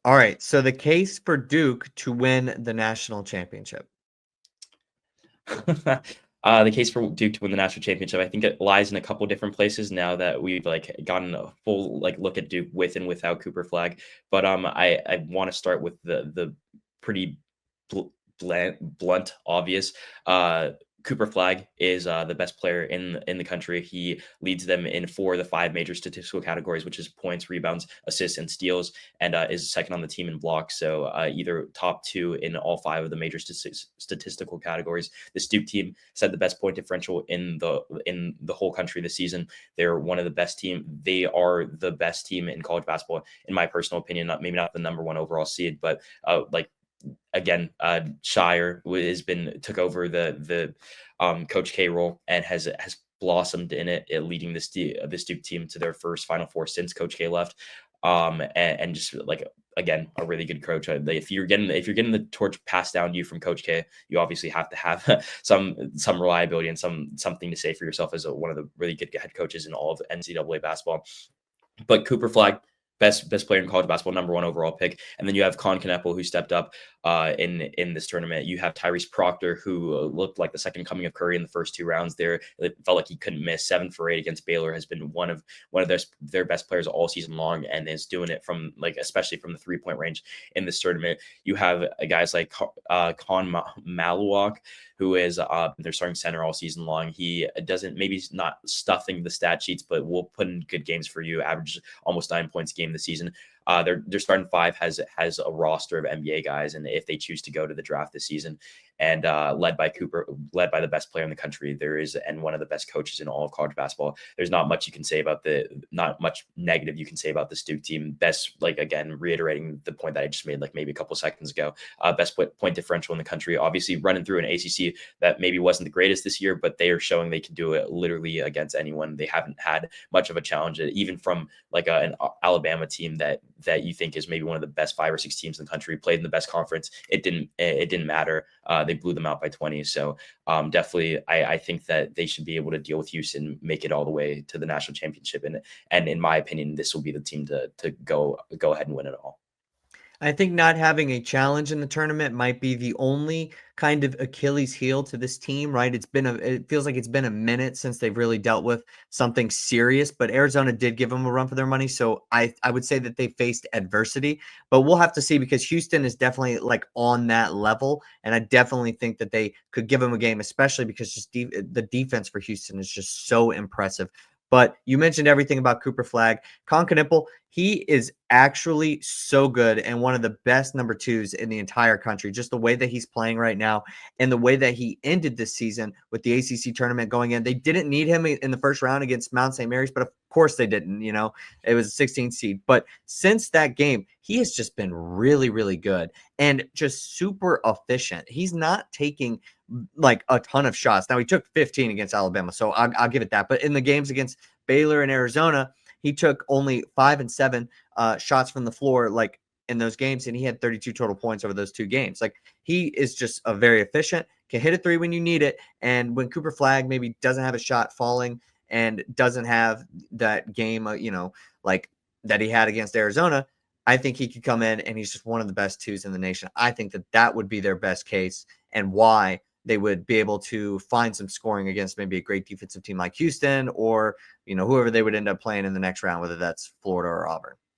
All right. So the case for Duke to win the national championship. The case for Duke to win the national championship, I think it lies in a couple different places now that we've like gotten a full like look at Duke with and without Cooper Flag. But I want to start with the pretty bl- blunt, obvious. Cooper Flag is the best player in the country. He leads them in 4 of the 5 major statistical categories, which is points, rebounds, assists, and steals, and is second on the team in blocks. So either top 2 in all 5 of the major statistical categories. The Duke team set the best point differential in the whole country this season. They're one of the best team. They are the best team in college basketball, in my personal opinion. Maybe not the number 1 overall seed, but like again, Shire took over the Coach K role and has blossomed in it, leading this Duke team to their first Final Four since Coach K left. And just like again, a really good coach. If you're getting the torch passed down to you from Coach K, you obviously have to have some reliability and something to say for yourself as one of the really good head coaches in all of NCAA basketball. But Cooper Flag, best player in college basketball, number 1 overall pick. And then you have Con Kneppel, who stepped up in this tournament. You have Tyrese Proctor, who looked like the second coming of Curry in the first 2 rounds there. It felt like he couldn't miss. 7 for 8 against Baylor, has been one of their best players all season long, and is doing it from especially from the 3-point range in this tournament. You have guys like Con Maluak, who is their starting center all season long. He doesn't, maybe he's not stuffing the stat sheets, but will put in good games for you. Average almost 9 points a game this season. Their starting 5 has a roster of NBA guys, and if they choose to go to the draft this season, and led by the best player in the country, and one of the best coaches in all of college basketball. There's not much negative you can say about this Duke team. Best, again, reiterating the point that I just made, maybe a couple seconds ago, best point differential in the country. Obviously, running through an ACC that maybe wasn't the greatest this year, but they are showing they can do it literally against anyone. They haven't had much of a challenge, even from an Alabama team that you think is maybe one of the best 5 or 6 teams in the country, played in the best conference. It didn't matter. They blew them out by 20. So definitely, I think that they should be able to deal with Houston, make it all the way to the national championship. And in my opinion, this will be the team to go ahead and win it all. I think not having a challenge in the tournament might be the only kind of Achilles heel to this team, right? It feels like it's been a minute since they've really dealt with something serious, but Arizona did give them a run for their money. So I would say that they faced adversity, but we'll have to see, because Houston is definitely on that level. And I definitely think that they could give them a game, especially because the defense for Houston is just so impressive. But you mentioned everything about Cooper Flag. Con Kneppel, he is actually so good and one of the best number 2s in the entire country. Just the way that he's playing right now and the way that he ended this season with the ACC tournament going in. They didn't need him in the first round against Mount St. Mary's, but of course they didn't. It was a 16 seed. But since that game, he has just been really, really good and just super efficient. He's not taking a ton of shots. Now, he took 15 against Alabama, so I'll give it that. But in the games against Baylor and Arizona, he took only 5 and 7 shots from the floor, in those games, and he had 32 total points over those 2 games. He is just a very efficient, can hit a 3 when you need it. And when Cooper Flag maybe doesn't have a shot falling and doesn't have that game, that he had against Arizona, I think he could come in and he's just one of the best 2s in the nation. I think that would be their best case, and why they would be able to find some scoring against maybe a great defensive team like Houston, or, whoever they would end up playing in the next round, whether that's Florida or Auburn.